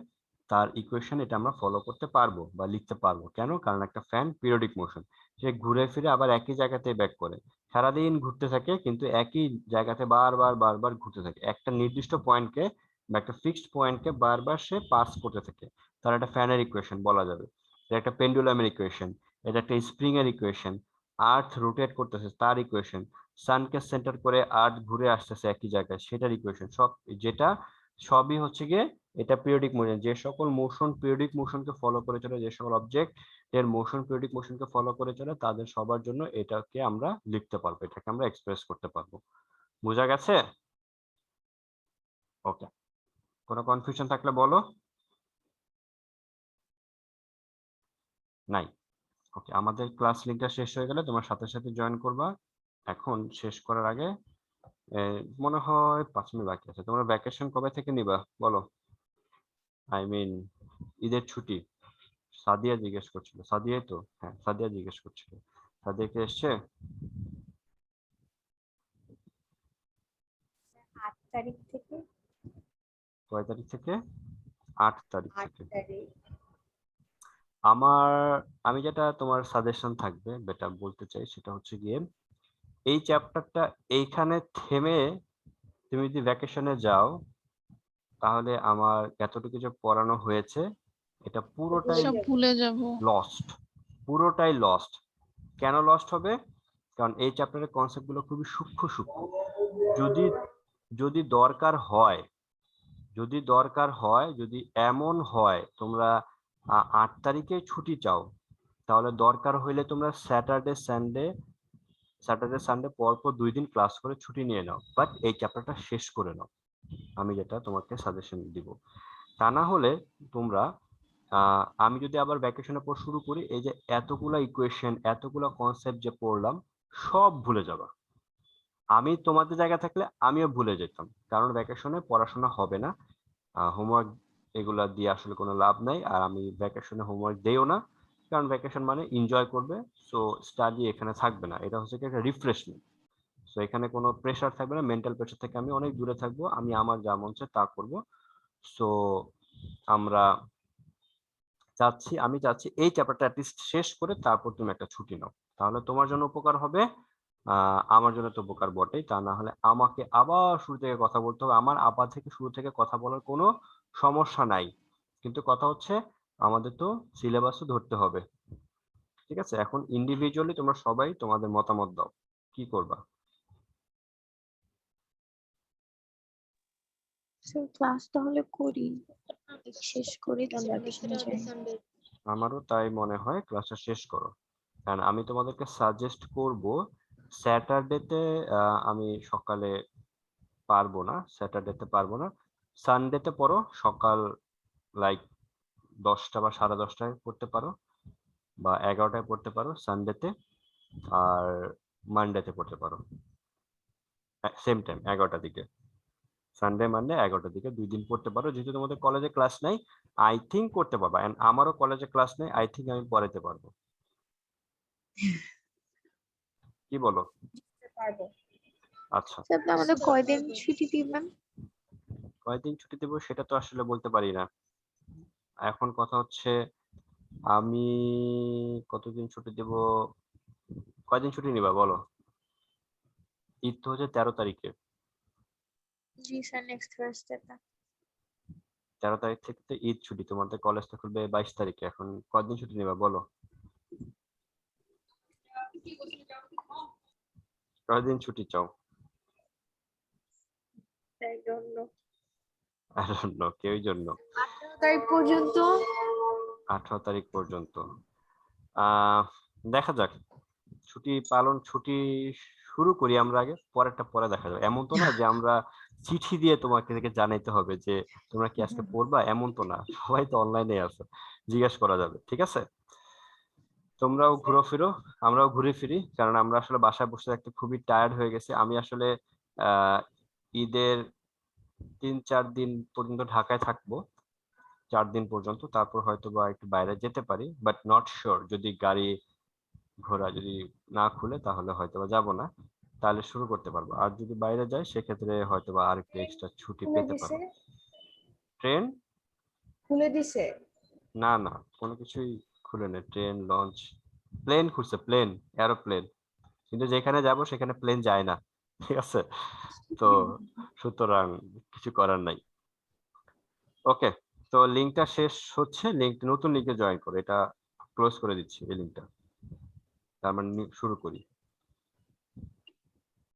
Speaker 1: তার ইকুয়েশন এটা আমরা ফলো করতে পারবো বা লিখতে পারবো। কেন? কারণ একটা ফ্যান পিরিয়ডিক মোশন, সে ঘুরে ফিরে আবার একই জায়গাতে ব্যাক করে, সারাদিন ঘুরতে থাকে কিন্তু একই জায়গাতে বারবার বারবার ঘুরতে থাকে, একটা নির্দিষ্ট পয়েন্টকে বা একটা ফিক্সড পয়েন্টকে বারবার সে পাস করতে থাকে। তাহলে একটা ফ্যানের ইকুয়েশন বলা যাবে। এটা একটা পেন্ডুলামের ইকুয়েশন, এটা একটা স্প্রিং এর ইকুয়েশন, আর্থ রোটেট করতেছে তার ইকুয়েশন, সানকে সেন্টার করে আর্থ ঘুরে আসতেছে একই জায়গায় সেটার ইকুয়েশন, সব যেটা সবই হচ্ছে গিয়ে এটা পিরিয়ডিক মোশন। যে সকল মোশন পিরিয়ডিক মোশনকে ফলো করে চলে, যে সকল অবজেক্ট এর মোশন পিরিয়ডিক মোশনকে ফলো করে চলে, তাদের সবার জন্য এটাকে আমরা লিখতে পারবো, এটাকে আমরা এক্সপ্রেস করতে পারবো। বোঝা গেছে? ওকে, কোনো কনফিউশন থাকলে বলো। নাই? ওকে, আমাদের ক্লাস লিংকটা শেষ হয়ে গেলে তোমার সাথে সাথে জয়েন করবা। এখন শেষ করার আগে মনে হয় 5 মিনিট বাকি আছে। তোমরা ভ্যাকেশন কবে থেকে নিবা বলো? আই মিন ঈদের ছুটি। সাদিয়া জিজ্ঞেস করছিল, সাদিয়াই তো, হ্যাঁ সাদিয়া জিজ্ঞেস করছিল। সাদিয়া কি এসছে?
Speaker 3: 8 তারিখ থেকে।
Speaker 1: কয় তারিখ থেকে? 8 তারিখ
Speaker 3: 8
Speaker 1: থেকে।
Speaker 3: তারিখ।
Speaker 1: আমি যেটা তোমার সাজেশন থাকবে যেটা বলতে চাই সেটা হচ্ছে গিয়ে এই চ্যাপ্টারটা এইখানে থেমে তুমি যদি ভ্যাকেশনে যাও তাহলে আমার এতটুকু যে পড়ানো হয়েছে এটা পুরোটাই
Speaker 3: সব
Speaker 2: ভুলে যাব।
Speaker 1: লস্ট, পুরোটাই লস্ট। কেন লস্ট হবে? কারণ এই চ্যাপ্টারের কনসেপ্ট গুলো খুবই সূক্ষ্ম সূক্ষ্ম। যদি যদি দরকার হয়, যদি এমন হয় তোমরা 8 তারিখে ছুটি চাও, তাহলে দরকার হইলে তোমরা স্যাটারডে সানডে পর পর 2 দিন ক্লাস করে ছুটি নিয়ে নাও, বাট এই চ্যাপ্টারটা শেষ করে নাও। আমি যেটা তোমাকে সাজেশন দিব। তা না হলে তোমরা আমি যদি আবার ভ্যাকেশনের পর শুরু করি, এই যে এতগুলা ইকুয়েশন এতগুলা কনসেপ্ট যে পড়লাম সব ভুলে যাবা। আমি তোমাদের জায়গা থাকলে আমিও ভুলে যেতাম, কারণ ভ্যাকেশনে পড়াশোনা হবে না, হোমওয়ার্ক এগুলা দিয়ে আসলে কোনো লাভ নাই। আর আমি ভ্যাকেশনে হোমওয়ার্ক দেইও না, কারণ ভ্যাকেশন মানে এনজয় করবে। সো স্টাডি এখানে থাকবে না, এটা হচ্ছে কি একটা রিফ্রেশমেন্ট। সো এখানে কোনো প্রেশার থাকবে না, মেন্টাল প্রেশার থেকে আমি অনেক দূরে থাকবো, আমি আমার যা মন চায় তা করবো। সো আমরা আমি চাচ্ছি এই চ্যাপ্টারটা অ্যাটলিস্ট শেষ করে তারপর তুমি একটা ছুটি নাও, তাহলে তোমার জন্য উপকার হবে, আমার জন্য তো উপকার বটেই। তা না হলে আমাকে আবার শুরু থেকে কথা বলতে হবে। আমার আবার থেকে শুরু থেকে কথা বলার কোনো সমস্যা নাই, কিন্তু কথা হচ্ছে আমাদের তো সিলেবাসও ধরতে হবে। ঠিক আছে, এখন ইন্ডিভিজুয়ালি তোমরা সবাই তোমাদের মতামত দাও, কি করবা?
Speaker 2: স্যার ক্লাস তাহলে করি, শেষ করি তাহলে ভ্যাকেশনে যাই।
Speaker 1: আমারও তাই মনে হয়, ক্লাসটা শেষ করো। কারণ আমি তোমাদেরকে সাজেস্ট করব স্যাটারডেতে, আমি সকালে পারবো না, স্যাটারডেতে পারবো না, সানডেতে পড়ো সকাল লাইক 10টা বা 10:30টায় পড়তে পারো, বা 11টায় পড়তে পারো সানডেতে, আর মানডেতে পড়তে পারো সেম টাইম 11টার দিকে। সানডে মানডে 11টার দিকে 2 দিন পড়তে পারো, যেহেতু তোমাদের কলেজে ক্লাস নাই আই থিঙ্ক করতে পারবা। এন্ড আমারও কলেজে ক্লাস নেই, আই থিঙ্ক আমি পড়াতে পারবো। কি বলো?
Speaker 4: পারবো।
Speaker 1: আচ্ছা,
Speaker 2: স্যার আপনি আমাদের কয়দিন ছুটি দিবেন?
Speaker 1: কয়দিন ছুটি দেবো সেটা তো আসলে বলতে পারি না। এখন কথা হচ্ছে আমি কতদিন ছুটি দেব, কয়দিন ছুটি নিবা বলো? ঈদ তো হচ্ছে 13 তারিখে,
Speaker 2: জি স্যার, নেক্সট থার্সডেতে।
Speaker 1: 13 তারিখ থেকে তো ঈদ ছুটি, তোমাদের কলেজ তো খুলবে 22 তারিখে, এখন কয়দিন ছুটি নিবা বলো? কয়দিন ছুটি চাও?
Speaker 2: I don't know.
Speaker 1: I don't know, কেউই জন্য
Speaker 4: 18 তারিখ পর্যন্ত।
Speaker 1: 18 তারিখ পর্যন্ত দেখা যাক, ছুটি শুরু করি আমরা আগে, পরেরটা পরে দেখা যাবে। এমন তো না যে আমরা চিঠি দিয়ে তোমাকে জানাইতে হবে যে তোমরা কি আজকে পড়বা, এমন তো না, সবাই তো অনলাইনে আছে, জিজ্ঞাসা করা যাবে। ঠিক আছে, তোমরাও ঘুরো ফিরো, আমরাও ঘুরে ফিরি, কারণ আমরা আসলে বাসায় বসে থাকতে খুবই টায়ার্ড হয়ে গেছে। আমি আসলে আহ ঈদের 3-4 দিন পর্যন্ত ঢাকায় থাকবো, 4 দিন পর্যন্ত, তারপর হয়তো বা একটু বাইরে যেতে পারি, বাট নট শিওর, যদি গাড়ি ঘোড়া যদি না খুলে তাহলে হয়তো বা যাবো না, তাহলে শুরু করতে পারবো। আর যদি বাইরে যাই সেক্ষেত্রে হয়তো বা আর একটু এক্সট্রা ছুটি
Speaker 4: খুলে
Speaker 1: পেতে
Speaker 4: দিছে?
Speaker 1: পারবো। ট্রেন?
Speaker 4: খুলে দিছে?
Speaker 1: না না, কোনো কিছুই খুলে নেই, ট্রেন লঞ্চ প্লেন খুলছে, প্লেন এরোপ্লেন, কিন্তু যেখানে যাব সেখানে প্লেন যায় না। ঠিক আছে, তো সুতরাং কিছু করার নাই। ওকে, তো লিঙ্কটা শেষ হচ্ছে, নতুন লিঙ্কে জয়েন করো, এটা ক্লোজ করে দিচ্ছি এই লিঙ্কটা, তার মানে শুরু করি।